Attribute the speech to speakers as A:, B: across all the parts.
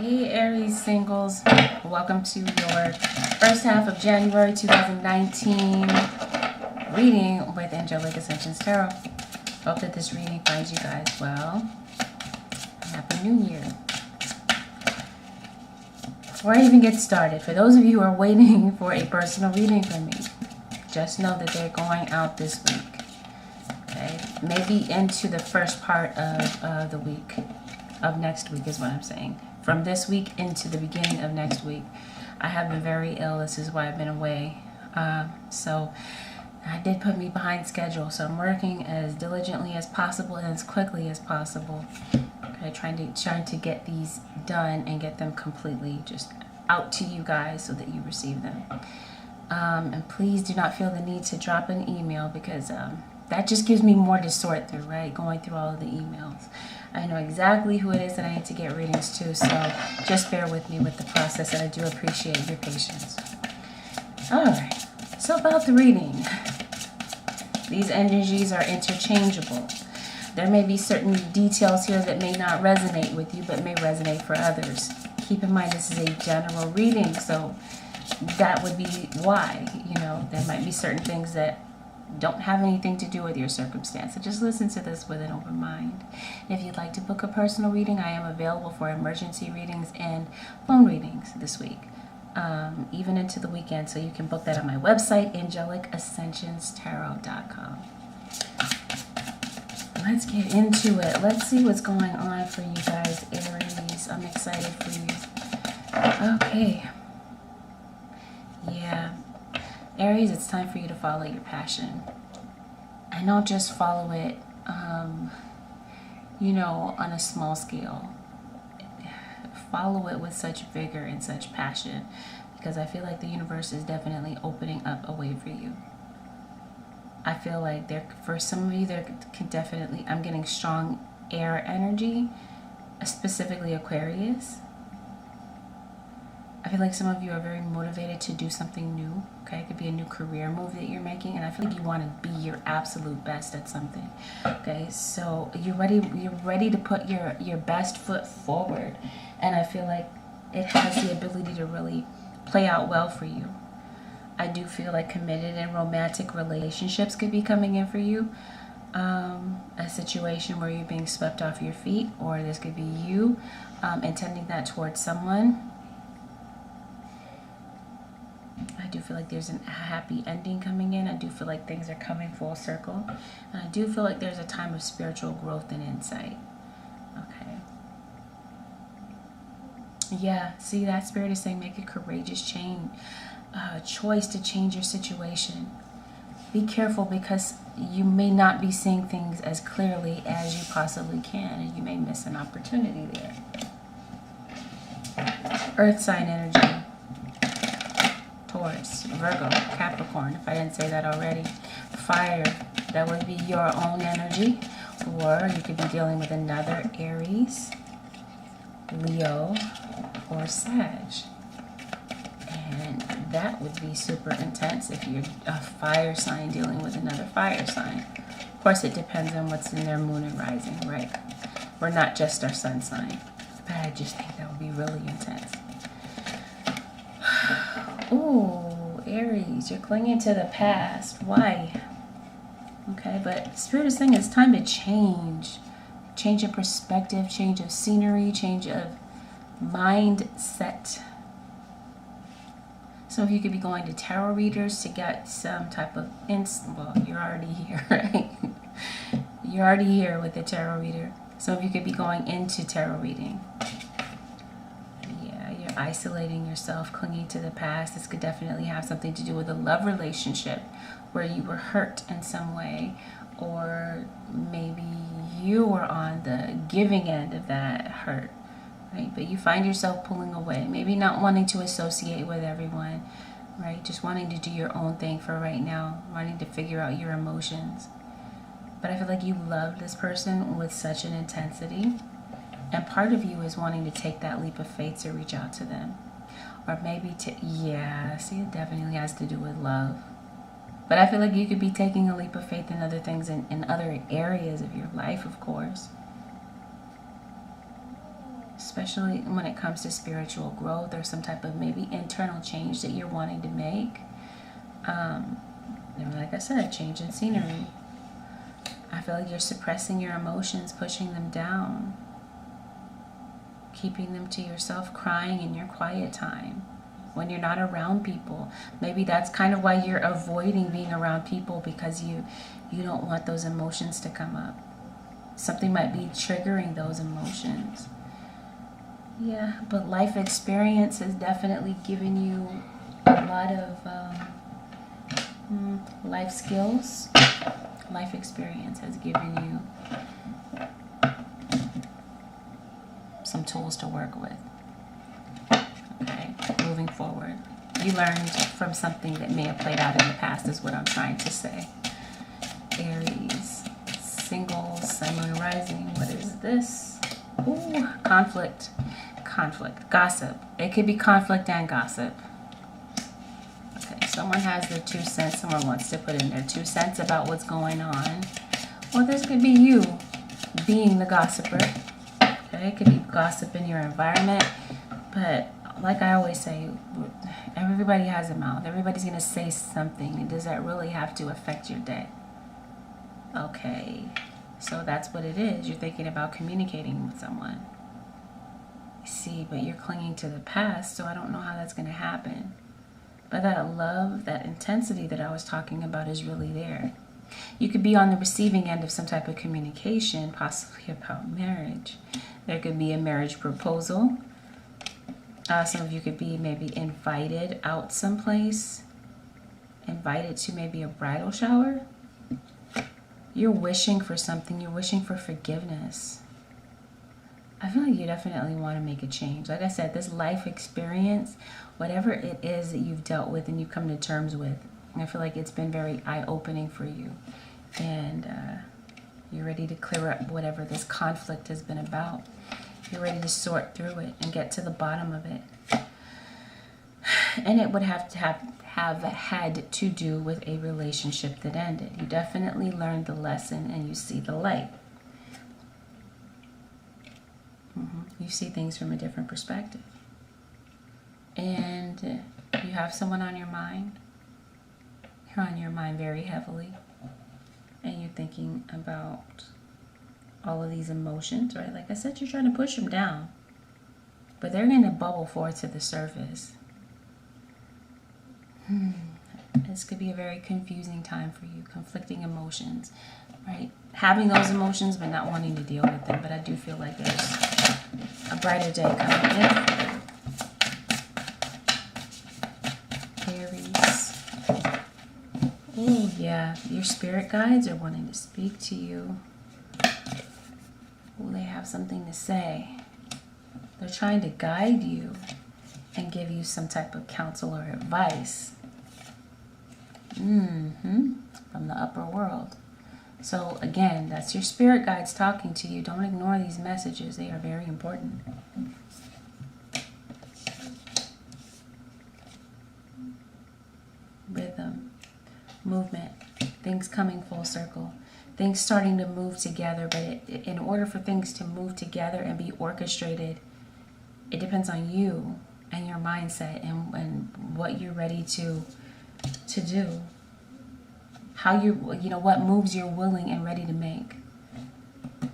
A: Hey Aries singles, welcome to your first half of January 2019 reading with Angelic Ascensions Tarot. Hope that this reading finds you guys well. Happy New Year. Before I even get started, for those of you who are waiting for a personal reading from me, just know that they're going out this week. Okay, maybe into the first part of the week. Of next week is what I'm saying. From this week into the beginning of next week. I have been very ill. This is why I've been away. So I did put me behind schedule. So I'm working as diligently as possible and as quickly as possible. Okay, trying to get these done and get them completely just out to you guys so that you receive them. And please do not feel the need to drop an email because that just gives me more to sort through, right? Going through all of the emails. I know exactly who it is that I need to get readings to, so just bear with me with the process, and I do appreciate your patience. All right, so about the reading. These energies are interchangeable. There may be certain details here that may not resonate with you, but may resonate for others. Keep in mind this is a general reading, so that would be why, there might be certain things that don't have anything to do with your circumstance. So just listen to this with an open mind. If you'd like to book a personal reading, I am available for emergency readings and phone readings this week, even into the weekend. So you can book that on my website, AngelicAscensionsTarot.com. Let's get into it. Let's see what's going on for you guys, Aries. I'm excited for you. Okay. Yeah. Aries, it's time for you to follow your passion. And not just follow it, on a small scale. Follow it with such vigor and such passion. Because I feel like the universe is definitely opening up a way for you. I feel like for some of you, I'm getting strong air energy, specifically Aquarius. I feel like some of you are very motivated to do something new. Okay, it could be a new career move that you're making, and I feel like you want to be your absolute best at something. Okay, so you're ready to put your best foot forward, and I feel like it has the ability to really play out well for you. I do feel like committed and romantic relationships could be coming in for you. A situation where you're being swept off your feet, or this could be you intending that towards someone. I do feel like there's a happy ending coming in. I do feel like things are coming full circle. And I do feel like there's a time of spiritual growth and insight. Okay. Yeah, see, that spirit is saying make a courageous choice to change your situation. Be careful because you may not be seeing things as clearly as you possibly can, and you may miss an opportunity there. Earth sign energy. Taurus, Virgo, Capricorn, if I didn't say that already. Fire, that would be your own energy. Or you could be dealing with another Aries, Leo, or Sag. And that would be super intense if you're a fire sign dealing with another fire sign. Of course, it depends on what's in their moon and rising, right? We're not just our sun sign. But I just think that would be really intense. Ooh, Aries, you're clinging to the past. Why? Okay, but Spirit is saying it's time to change. Change of perspective, change of scenery, change of mindset. Some of you could be going to tarot readers to get some type of well, you're already here, right? You're already here with the tarot reader. Some of you could be going into tarot reading. Isolating yourself, clinging to the past. This could definitely have something to do with a love relationship where you were hurt in some way, or maybe you were on the giving end of that hurt, right? But you find yourself pulling away, maybe not wanting to associate with everyone, right? Just wanting to do your own thing for right now, wanting to figure out your emotions. But I feel like you love this person with such an intensity. And part of you is wanting to take that leap of faith to reach out to them. Or maybe it definitely has to do with love. But I feel like you could be taking a leap of faith in other things, in other areas of your life, of course. especially when it comes to spiritual growth or some type of maybe internal change that you're wanting to make. Like I said, change in scenery. I feel like you're suppressing your emotions, pushing them down, keeping them to yourself, crying in your quiet time when you're not around people. Maybe that's kind of why you're avoiding being around people, because you don't want those emotions to come up. Something might be triggering those emotions. Yeah, but life experience has definitely given you a lot of life skills. Life experience has given you some tools to work with. Okay, moving forward. You learned from something that may have played out in the past is what I'm trying to say. Aries, single, sun, moon, rising. What is this? Ooh, conflict. Conflict. Gossip. It could be conflict and gossip. Okay, someone has their 2 cents. Someone wants to put in their 2 cents about what's going on. Or this could be you being the gossiper. Okay, it could be gossip in your environment. But like I always say, everybody has a mouth. Everybody's going to say something. Does that really have to affect your day? Okay, so that's what it is. You're thinking about communicating with someone. See, but you're clinging to the past, so I don't know how that's going to happen. But that love, that intensity that I was talking about is really there. You could be on the receiving end of some type of communication, possibly about marriage. There could be a marriage proposal. Some of you could be maybe invited out someplace, invited to maybe a bridal shower. You're wishing for something. You're wishing for forgiveness. I feel like you definitely want to make a change. Like I said, this life experience, whatever it is that you've dealt with and you've come to terms with, I feel like it's been very eye-opening for you. And you're ready to clear up whatever this conflict has been about. You're ready to sort through it and get to the bottom of it. And it would have to have had to do with a relationship that ended. You definitely learned the lesson and you see the light. You see things from a different perspective. And you have someone on your mind. You're on your mind very heavily. And you're thinking about all of these emotions, right? Like I said, you're trying to push them down. But they're going to bubble forth to the surface. This could be a very confusing time for you. Conflicting emotions, right? Having those emotions but not wanting to deal with them. But I do feel like there's a brighter day coming in. Aries. Oh yeah, your spirit guides are wanting to speak to you. Oh, they have something to say. They're trying to guide you and give you some type of counsel or advice. From the upper world. So again, that's your spirit guides talking to you. Don't ignore these messages. They are very important. Rhythm, movement, things coming full circle, things starting to move together. But in order for things to move together and be orchestrated, it depends on you and your mindset and what you're ready to do. How what moves you're willing and ready to make.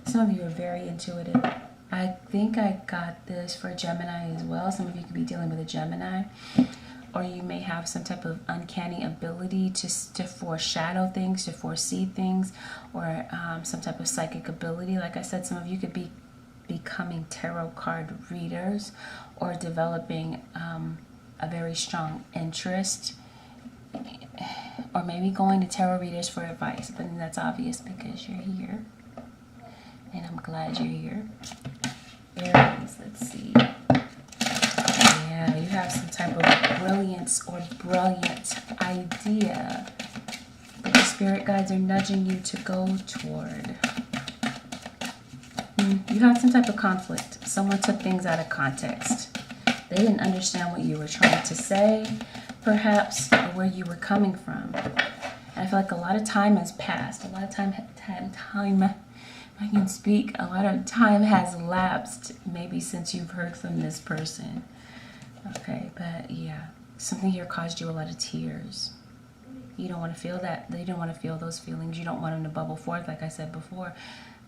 A: Some of you are very intuitive. I think I got this for Gemini as well. Some of you could be dealing with a Gemini. Or you may have some type of uncanny ability to foreshadow things, to foresee things, or some type of psychic ability. Like I said, some of you could be becoming tarot card readers or developing a very strong interest, or maybe going to tarot readers for advice. But that's obvious because you're here, and I'm glad you're here. Aries, let's see. Yeah, you have some type of brilliance or brilliant idea that the spirit guides are nudging you to go toward. You have some type of conflict. Someone took things out of context. They didn't understand what you were trying to say, perhaps, or where you were coming from. And I feel like a lot of time has passed. A lot of time I can speak. A lot of time has lapsed, maybe since you've heard from this person. Okay, but yeah, something here caused you a lot of tears. You don't want to feel that. You don't want to feel those feelings. You don't want them to bubble forth, like I said before.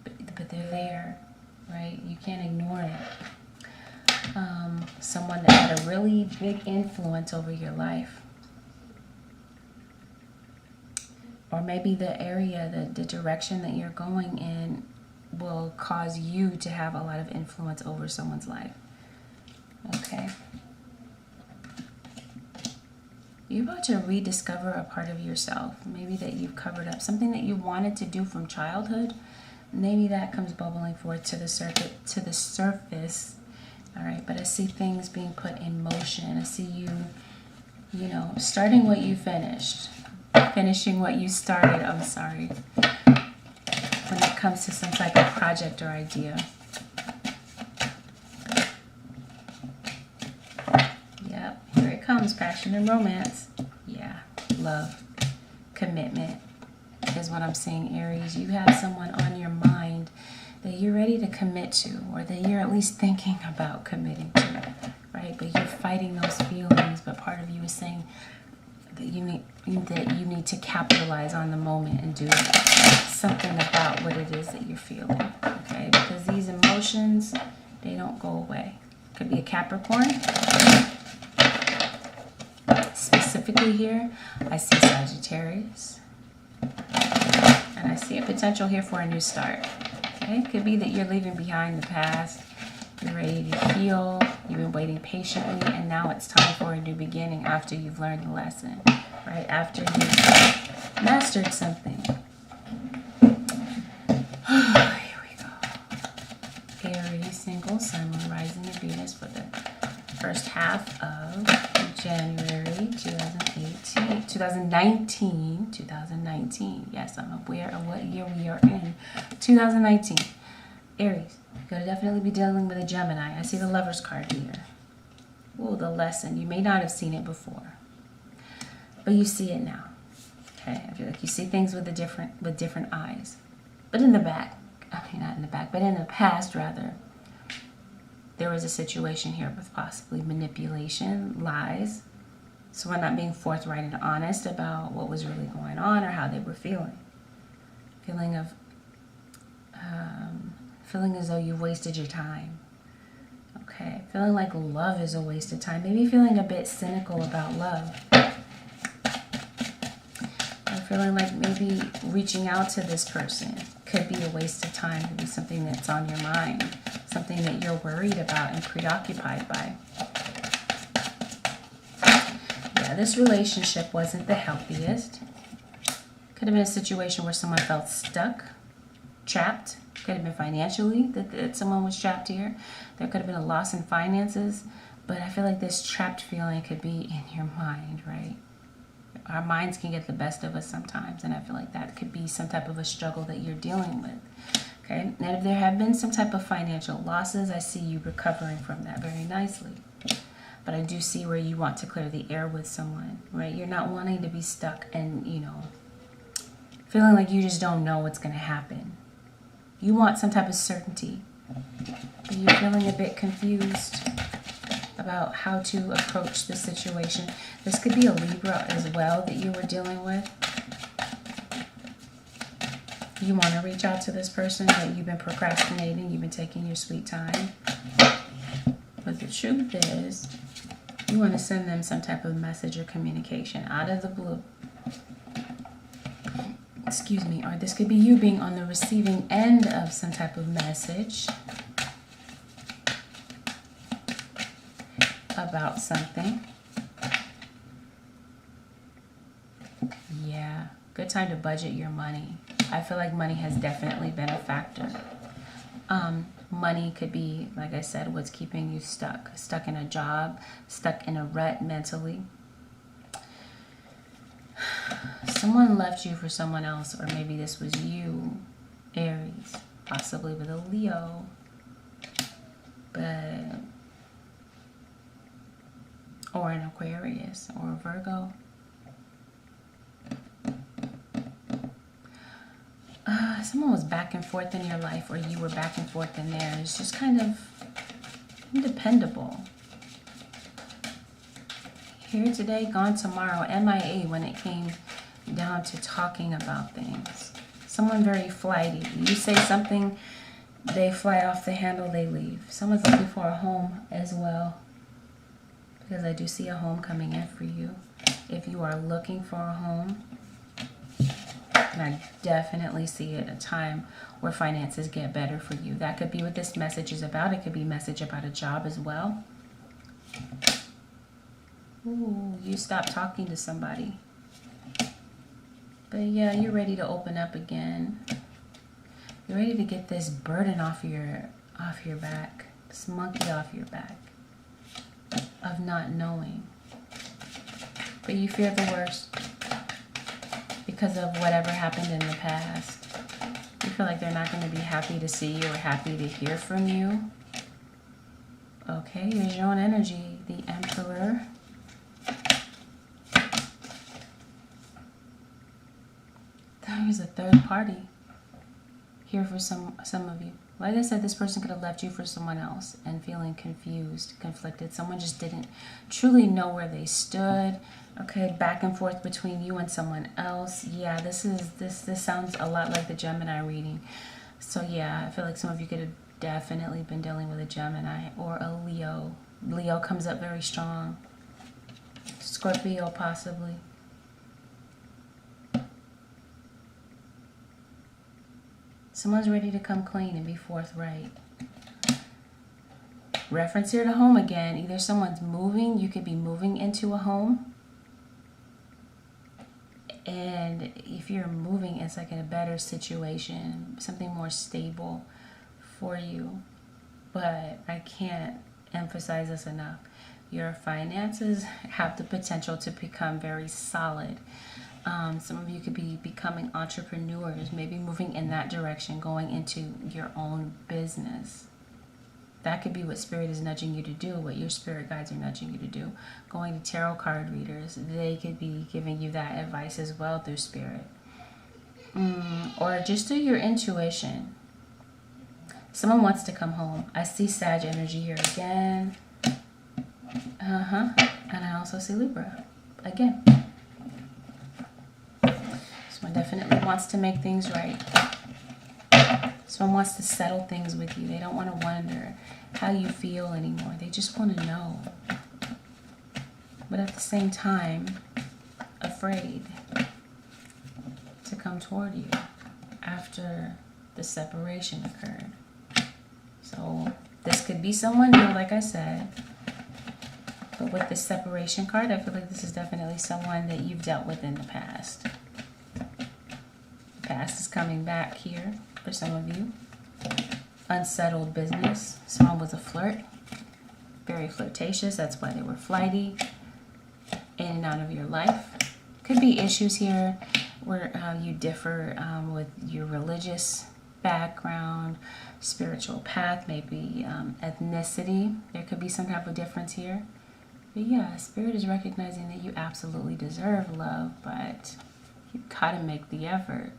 A: But they're there, right? You can't ignore it. Someone that had a really big influence over your life. Or maybe the area, the direction that you're going in will cause you to have a lot of influence over someone's life. Okay. You're about to rediscover a part of yourself, maybe that you've covered up, something that you wanted to do from childhood. Maybe that comes bubbling forth to the surface. All right, but I see things being put in motion. I see you, you know, starting what you finished, finishing what you started. I'm sorry. When it comes to some type of project or idea. Yep, here it comes, passion and romance. Yeah, love, commitment is what I'm seeing, Aries. You have someone on your mind that you're ready to commit to, or that you're at least thinking about committing to, right? But you're fighting those feelings, but part of you is saying that you need to capitalize on the moment and do something about what it is that you're feeling, okay? Because these emotions, they don't go away. Could be a Capricorn. Specifically here, I see Sagittarius. And I see a potential here for a new start. Okay? It could be that you're leaving behind the past. You're ready to heal. You've been waiting patiently. And now it's time for a new beginning after you've learned the lesson. Right? After you've mastered something. Here we go. Aries, single, sun, moon, rising, and Venus for the first half of January 2019. Yes, I'm aware of what year we are in. 2019. Aries, you're going to definitely be dealing with a Gemini. I see the Lover's card here. Oh, the lesson. You may not have seen it before, but you see it now. Okay, I feel like you see things with different eyes. But in the back, not in the back, but in the past rather, there was a situation here with possibly manipulation, lies. So we're not being forthright and honest about what was really going on or how they were feeling. Feeling as though you've wasted your time. Okay, feeling like love is a waste of time. Maybe feeling a bit cynical about love. Or feeling like maybe reaching out to this person could be a waste of time. Could be something that's on your mind. Something that you're worried about and preoccupied by. Yeah, this relationship wasn't the healthiest. Could have been a situation where someone felt stuck, trapped. Could have been financially that someone was trapped here. There could have been a loss in finances. But I feel like this trapped feeling could be in your mind, right? Our minds can get the best of us sometimes. And I feel like that could be some type of a struggle that you're dealing with. Okay, and if there have been some type of financial losses, I see you recovering from that very nicely. But I do see where you want to clear the air with someone, right? You're not wanting to be stuck and, feeling like you just don't know what's going to happen. You want some type of certainty. But you're feeling a bit confused about how to approach the situation. This could be a Libra as well that you were dealing with. You want to reach out to this person, but you've been procrastinating. You've been taking your sweet time. But the truth is, you want to send them some type of message or communication out of the blue. Excuse me. Or this could be you being on the receiving end of some type of message about something. Yeah. Good time to budget your money. I feel like money has definitely been a factor. Money could be, like I said, what's keeping you stuck in a job, stuck in a rut mentally. Someone left you for someone else, or maybe this was you, Aries, possibly with a Leo, or an Aquarius, or a Virgo. Someone was back and forth in your life, or you were back and forth in theirs. It's just kind of undependable. Here today, gone tomorrow. MIA when it came down to talking about things. Someone very flighty. You say something, they fly off the handle, they leave. Someone's looking for a home as well, because I do see a home coming in for you. If you are looking for a home, and I definitely see it a time where finances get better for you. That could be what this message is about. It could be a message about a job as well. Ooh, you stopped talking to somebody. But yeah, you're ready to open up again. You're ready to get this burden off your back. This monkey off your back. Of not knowing. But you fear the worst. Because of whatever happened in the past. You feel like they're not going to be happy to see you or happy to hear from you. Okay, here's your own energy. The Emperor. Here's a third party. Here for some of you. Like I said, this person could have left you for someone else and feeling confused, conflicted. Someone just didn't truly know where they stood. Okay, back and forth between you and someone else. Yeah, this sounds a lot like the Gemini reading. So yeah, I feel like some of you could have definitely been dealing with a Gemini or a Leo. Leo comes up very strong. Scorpio possibly. Someone's ready to come clean and be forthright. Reference here to home again. Either someone's moving, you could be moving into a home. And if you're moving, it's like in a better situation, something more stable for you. But I can't emphasize this enough. Your finances have the potential to become very solid. Some of you could be becoming entrepreneurs, maybe moving in that direction, going into your own business. That could be what Spirit is nudging you to do, what your spirit guides are nudging you to do. Going to tarot card readers, they could be giving you that advice as well through Spirit. Or just through your intuition. Someone wants to come home. I see Sag energy here again. And I also see Libra again. Someone definitely wants to make things right. Someone wants to settle things with you. They don't want to wonder how you feel anymore. They just want to know. But at the same time, afraid to come toward you after the separation occurred. So this could be someone new, like I said. But with the separation card, I feel like this is definitely someone that you've dealt with in the past. The past is coming back here for some of you. Unsettled business. Someone was a flirt. Very flirtatious. That's why they were flighty. In and out of your life. Could be issues here where you differ with your religious background, spiritual path, maybe ethnicity. There could be some type of difference here. But yeah, Spirit is recognizing that you absolutely deserve love, but you gotta make the effort.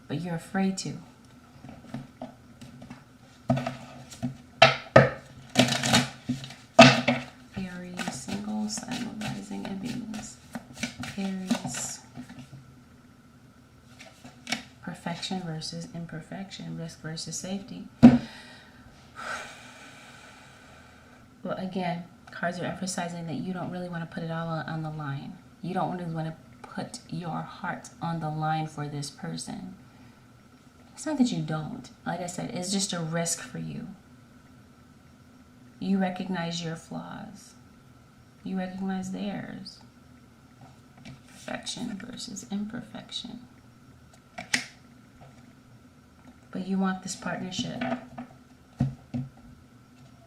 A: But you're afraid to. Aries, single, Sun, rising, and Venus. Aries. Perfection versus imperfection. Risk versus safety. Well, again, cards are emphasizing that you don't really want to put it all on the line. You don't really want to put your heart on the line for this person. It's not that you don't. Like I said, it's just a risk for you. You recognize your flaws. You recognize theirs. Perfection versus imperfection. But you want this partnership.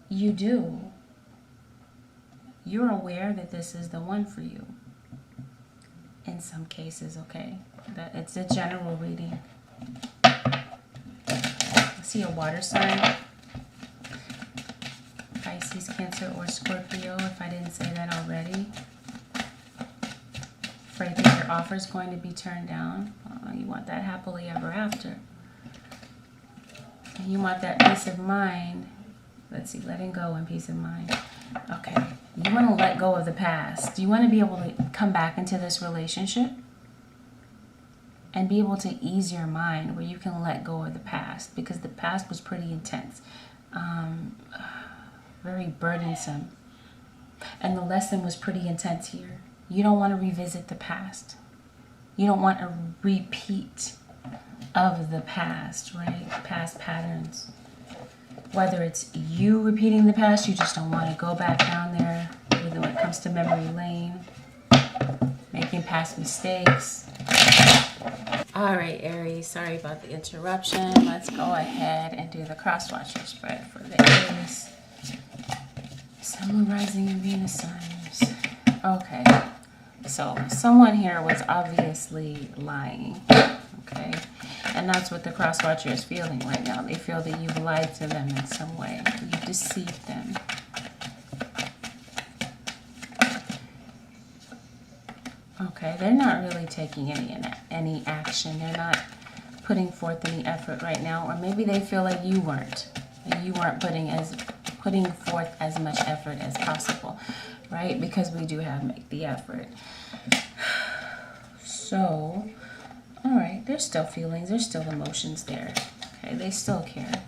A: You do. You're aware that this is the one for you. In some cases, okay? That it's a general reading. I see a water sign. Pisces, Cancer, or Scorpio, if I didn't say that already. Afraid that your offer is going to be turned down. You want that happily ever after. And you want that peace of mind. Let's see, letting go and peace of mind. Okay, you want to let go of the past. You want to be able to come back into this relationship and be able to ease your mind where you can let go of the past, because the past was pretty intense, very burdensome, and the lesson was pretty intense here. You don't want to revisit the past. You don't want a repeat of the past, right? Past patterns. Whether it's you repeating the past, you just don't want to go back down there when it comes to memory lane, making past mistakes. All right, Aries, sorry about the interruption. Let's go ahead and do the cross-watcher spread for the Aries. Sun, Moon, Rising, and Venus signs. Okay, so someone here was obviously lying, okay? And that's what the cross-watcher is feeling right now. They feel that you've lied to them in some way. You've deceived them. Okay, they're not really taking any action. They're not putting forth any effort right now. Or maybe they feel like you weren't. Like you weren't putting forth as much effort as possible, right? Because we do have make the effort. So, all right, there's still feelings, there's still emotions there. Okay, they still care.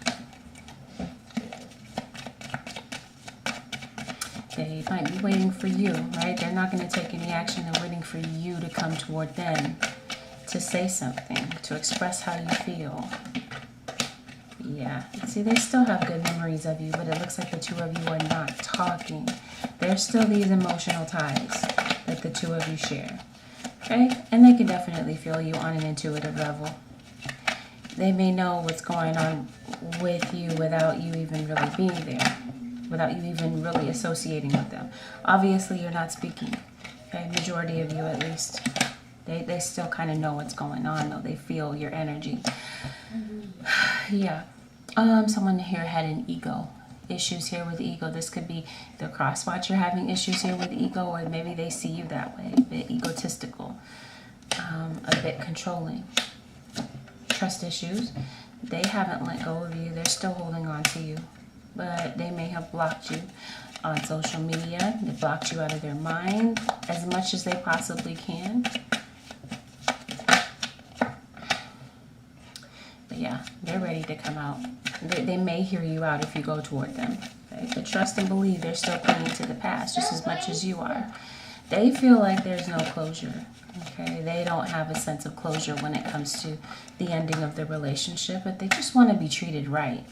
A: They might be waiting for you, right? They're not going to take any action. They're waiting for you to come toward them, to say something, to express how you feel. Yeah, see, they still have good memories of you, but it looks like the two of you are not talking. There's still these emotional ties that the two of you share. Okay, and they can definitely feel you on an intuitive level. They may know what's going on with you without you even really being there, without you even really associating with them. Obviously, you're not speaking. Okay, majority of you at least. They still kind of know what's going on, though. They feel your energy. Yeah. Someone here had an ego. Issues here with ego. This could be the cross-watcher having issues here with ego, or maybe they see you that way, a bit egotistical, a bit controlling. Trust issues. They haven't let go of you. They're still holding on to you, but they may have blocked you on social media. They blocked you out of their mind as much as they possibly can. But yeah, they're ready to come out. They may hear you out if you go toward them. Okay? But trust and believe they're still clinging to the past just as much as you are. They feel like there's no closure. Okay? They don't have a sense of closure when it comes to the ending of the relationship, but they just want to be treated right.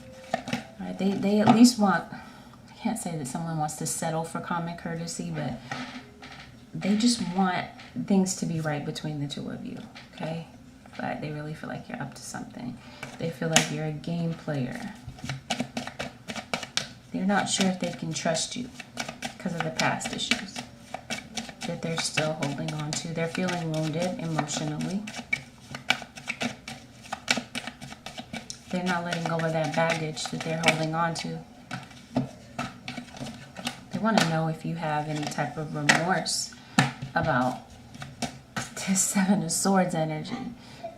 A: Right? They at least want, I can't say that someone wants to settle for common courtesy, but they just want things to be right between the two of you. Okay? But they really feel like you're up to something. They feel like you're a game player. They're not sure if they can trust you because of the past issues that they're still holding on to. They're feeling wounded emotionally. They're not letting go of that baggage that they're holding on to. They want to know if you have any type of remorse about this Seven of Swords energy.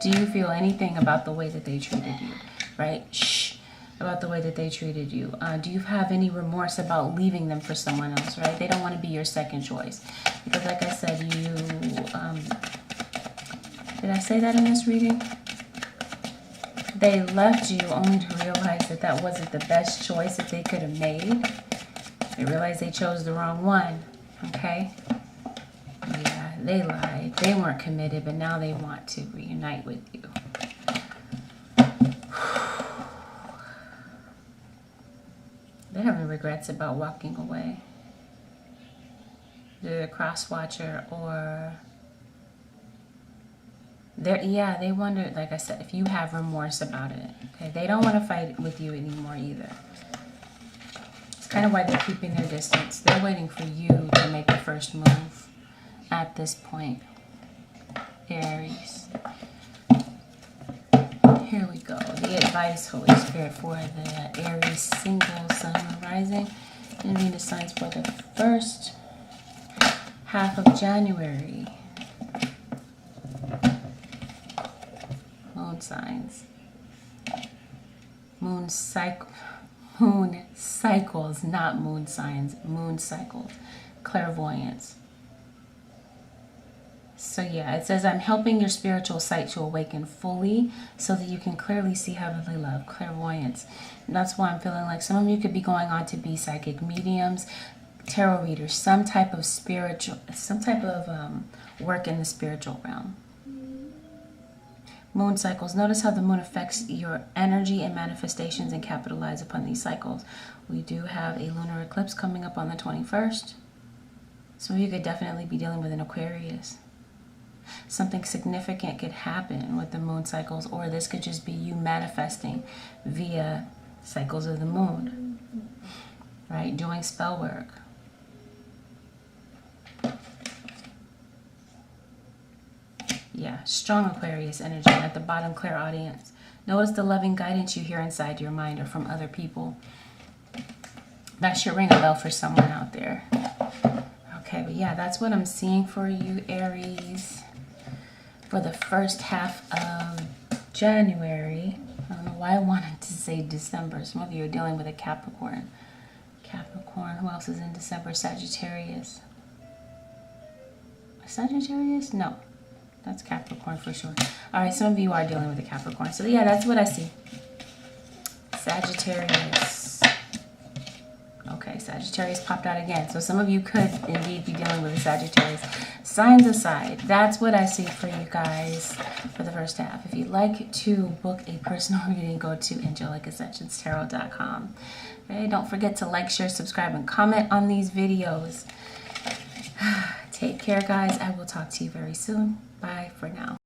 A: Do you feel anything about the way that they treated you, right? About the way that they treated you. Do you have any remorse about leaving them for someone else, right? They don't want to be your second choice. Because like I said, you, did I say that in this reading? They left you only to realize that that wasn't the best choice that they could have made. They realized they chose the wrong one, okay? Yeah, they lied. They weren't committed, but now they want to reunite with you. They're having regrets about walking away. The cross-watcher, or they wonder, like I said, if you have remorse about it. Okay, they don't want to fight with you anymore either. It's kind of why they're keeping their distance. They're waiting for you to make the first move at this point, Aries. Here we go. The advice, Holy Spirit, for the Aries single sun or rising and Venus signs for the first half of January. moon signs. Moon cycles, not moon signs, moon cycles. Clairvoyance. So yeah, it says, I'm helping your spiritual sight to awaken fully so that you can clearly see heavenly love. Clairvoyance. And that's why I'm feeling like some of you could be going on to be psychic mediums, tarot readers, some type of work in the spiritual realm. Moon cycles. Notice how the moon affects your energy and manifestations and capitalize upon these cycles. We do have a lunar eclipse coming up on the 21st. So you could definitely be dealing with an Aquarius. Something significant could happen with the moon cycles, or this could just be you manifesting via cycles of the moon, right? Doing spell work. Yeah, strong Aquarius energy. At the bottom, clairaudience. Notice the loving guidance you hear inside your mind or from other people. That should ring a bell for someone out there. Okay, but yeah, that's what I'm seeing for you, Aries, for the first half of January. I don't know why I wanted to say December. Some of you are dealing with a Capricorn. Capricorn. Who else is in December? Sagittarius. Sagittarius? No. That's Capricorn for sure. All right, some of you are dealing with a Capricorn. So yeah, that's what I see. Sagittarius. Okay, Sagittarius popped out again. So some of you could indeed be dealing with a Sagittarius. Signs aside, that's what I see for you guys for the first half. If you'd like to book a personal reading, go to AngelicAscensionsTarot.com. Okay, don't forget to like, share, subscribe, and comment on these videos. Take care, guys. I will talk to you very soon. Bye for now.